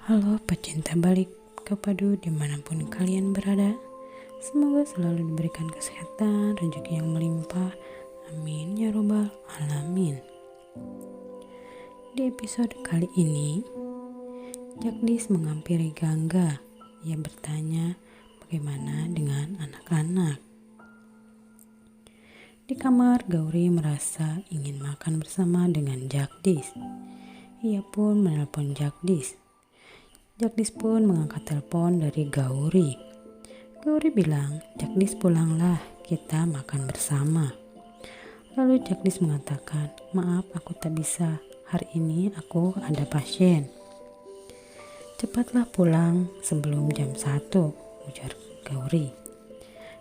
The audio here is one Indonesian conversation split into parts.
Halo pecinta balik kepadu dimanapun kalian berada. Semoga selalu diberikan kesehatan, rezeki yang melimpah. Amin ya robbal alamin. Di episode kali ini, Jagdis menghampiri Gangga. Ia bertanya bagaimana dengan anak-anak. Di kamar, Gauri merasa ingin makan bersama dengan Jagdis. Ia pun menelpon Jagdis. Jagdis pun mengangkat telepon dari Gauri. Gauri bilang, "Jagdis pulanglah, kita makan bersama." Lalu Jagdis mengatakan, "Maaf, aku tak bisa. Hari ini aku ada pasien." "Cepatlah pulang sebelum jam 1, ujar Gauri.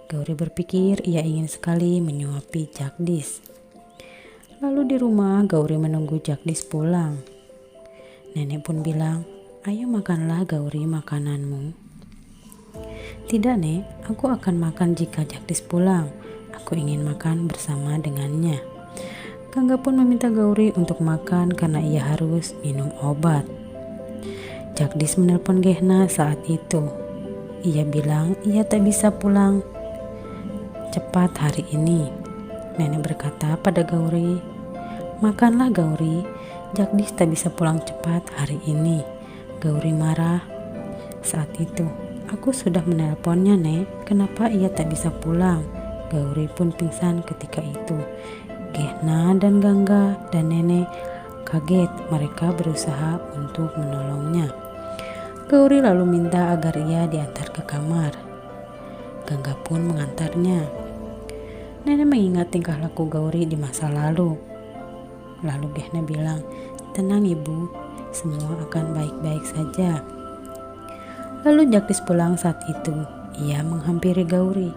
Gauri berpikir ia ingin sekali menyuapi Jagdis. Lalu di rumah Gauri menunggu Jagdis pulang. Nenek pun bilang, "Ayo makanlah Gauri makananmu." "Tidak, Nek, aku akan makan jika Jagdis pulang. Aku ingin makan bersama dengannya." Gangga pun meminta Gauri untuk makan karena ia harus minum obat. Jagdis menelpon Gehna saat itu. Ia bilang ia tak bisa pulang cepat hari ini. Nenek berkata pada Gauri, "Makanlah Gauri, Jagdis tak bisa pulang cepat hari ini." Gauri marah. Saat itu, "Aku sudah menelponnya, Nek. Kenapa ia tak bisa pulang?" Gauri pun pingsan ketika itu. Gehna dan Gangga dan Nenek kaget. Mereka berusaha untuk menolongnya. Gauri lalu minta agar ia diantar ke kamar. Gangga pun mengantarnya. Nenek mengingat tingkah laku Gauri di masa lalu. Lalu Gehna bilang, "Tenang Ibu, semua akan baik-baik saja." Lalu Jagdis pulang saat itu. Ia menghampiri Gauri.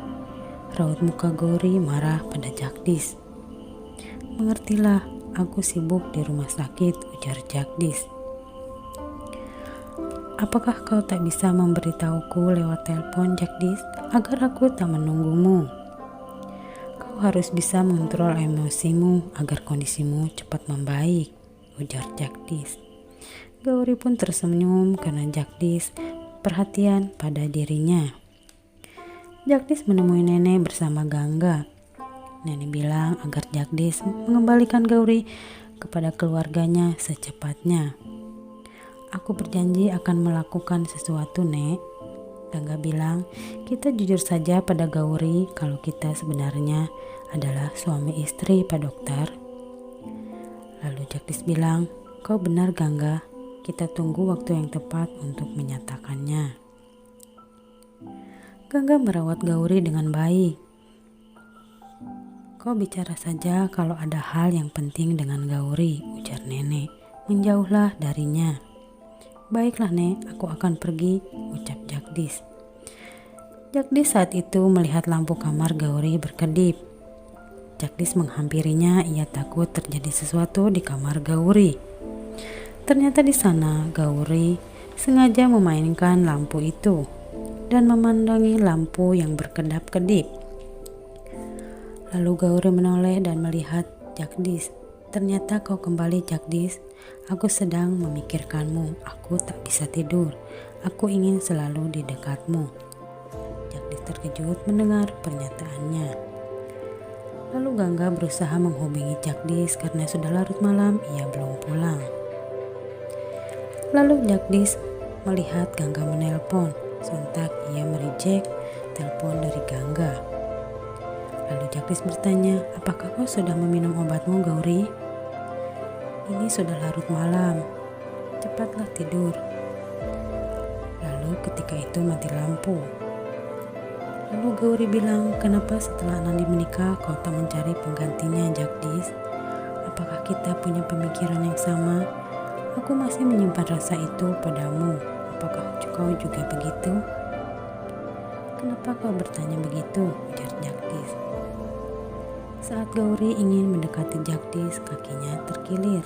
Raut muka Gauri marah pada Jagdis. "Mengertilah, aku sibuk di rumah sakit," ujar Jagdis. "Apakah kau tak bisa memberitahuku lewat telepon, Jagdis, agar aku tak menunggumu? Kau harus bisa mengontrol emosimu agar kondisimu cepat membaik," ujar Jagdis. Gauri pun tersenyum karena Jagdis perhatian pada dirinya. Jagdis menemui nenek bersama Gangga. Nenek bilang agar Jagdis mengembalikan Gauri kepada keluarganya secepatnya. "Aku berjanji akan melakukan sesuatu, Nek." Gangga bilang, "Kita jujur saja pada Gauri kalau kita sebenarnya adalah suami istri, Pak Dokter." Lalu Jagdis bilang, "Kau benar, Gangga. Kita tunggu waktu yang tepat untuk menyatakannya." Gangga merawat Gauri dengan baik. "Kau bicara saja kalau ada hal yang penting dengan Gauri," ujar nenek. "Menjauhlah darinya." "Baiklah, Nek, aku akan pergi," ucap Jagdis. Jagdis saat itu melihat lampu kamar Gauri berkedip. Jagdis menghampirinya, ia takut terjadi sesuatu di kamar Gauri. Ternyata di sana Gauri sengaja memainkan lampu itu dan memandangi lampu yang berkedap-kedip. Lalu Gauri menoleh dan melihat Jagdis. "Ternyata kau kembali, Jagdis. Aku sedang memikirkanmu. Aku tak bisa tidur. Aku ingin selalu di dekatmu." Jagdis terkejut mendengar pernyataannya. Lalu Gangga berusaha menghubungi Jagdis karena sudah larut malam ia belum pulang. Lalu Jagdis melihat Gangga menelpon. Sontak ia mereject telepon dari Gangga. Lalu Jagdis bertanya, "Apakah kau sudah meminum obatmu, Gauri? Ini sudah larut malam. Cepatlah tidur." Lalu ketika itu mati lampu. Lalu Gauri bilang, "Kenapa setelah Nandi menikah kau tak mencari penggantinya, Jagdis? Apakah kita punya pemikiran yang sama? Aku masih menyimpan rasa itu padamu. Apakah kau juga begitu?" "Kenapa kau bertanya begitu?" ujar Jagdis. Saat Gauri ingin mendekati Jagdis, kakinya terkilir.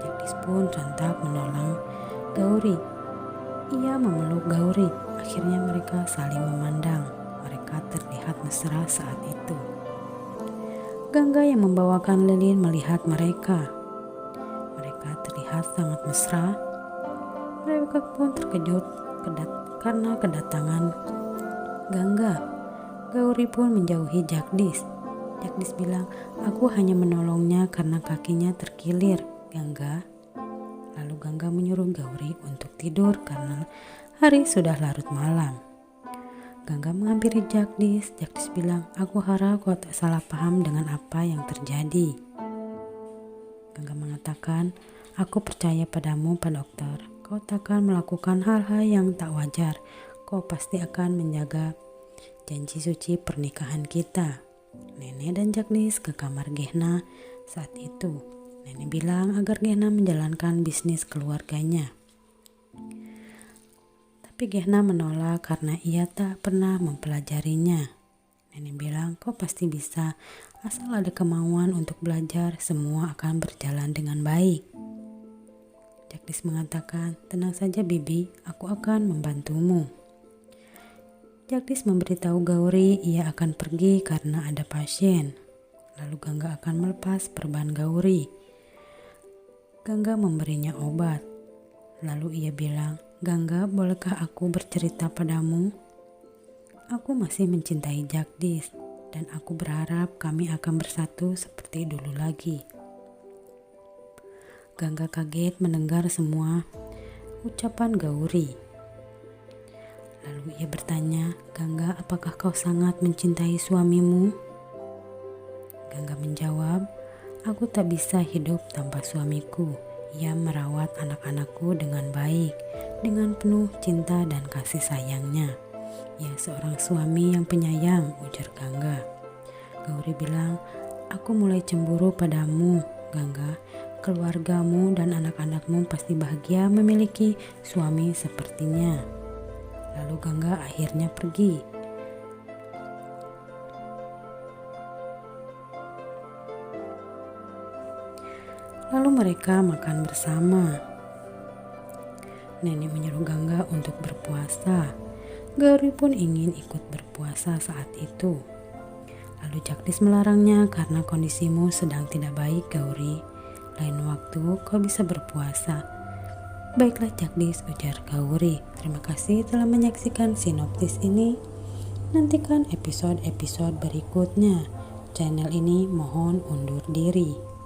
Jagdis pun sontak menolong Gauri. Ia memeluk Gauri. Akhirnya mereka saling memandang. Mereka terlihat mesra saat itu. Gangga yang membawakan lilin melihat mereka. Mereka terlihat sangat mesra. Mereka pun terkejut karena kedatangan Gangga. Gauri pun menjauhi Jagdish. Jagdish bilang, aku hanya menolongnya karena kakinya terkilir, Gangga. Lalu Gangga menyuruh Gauri untuk tidur karena hari sudah larut malam. Gangga menghampiri Jagdish. Jagdish bilang, aku harap kau tak salah paham dengan apa yang terjadi. Gangga mengatakan, aku percaya padamu, Pak Dokter. Kau takkan melakukan hal-hal yang tak wajar. Kau pasti akan menjaga janji suci pernikahan kita. Nenek dan Jagdish ke kamar Gehna saat itu. Nenek bilang agar Gehna menjalankan bisnis keluarganya. Tapi Gehna menolak karena ia tak pernah mempelajarinya. Nenek bilang, kau pasti bisa. Asal ada kemauan untuk belajar, semua akan berjalan dengan baik. Jagdish mengatakan, tenang saja Bibi, aku akan membantumu. Jagdish memberitahu Gauri ia akan pergi karena ada pasien. Lalu Gangga akan melepas perban Gauri. Gangga memberinya obat. Lalu ia bilang, Gangga, bolehkah aku bercerita padamu? Aku masih mencintai Jagdish dan aku berharap kami akan bersatu seperti dulu lagi. Gangga kaget mendengar semua ucapan Gauri. Lalu ia bertanya, Gangga, apakah kau sangat mencintai suamimu? Gangga menjawab, aku tak bisa hidup tanpa suamiku. Ia merawat anak-anakku dengan baik, dengan penuh cinta dan kasih sayangnya. Ia seorang suami yang penyayang, ujar Gangga. Gauri bilang, aku mulai cemburu padamu, Gangga. Keluargamu dan anak-anakmu pasti bahagia memiliki suami sepertinya. Lalu Gangga akhirnya pergi. Lalu mereka makan bersama. Nenek menyuruh Gangga untuk berpuasa. Gauri pun ingin ikut berpuasa saat itu. Lalu Jagdish melarangnya karena kondisimu sedang tidak baik, Gauri. Lain waktu kau bisa berpuasa. Baiklah Jagdish, ujar Gauri. Terima kasih telah menyaksikan sinopsis ini. Nantikan episode-episode berikutnya. Channel ini mohon undur diri.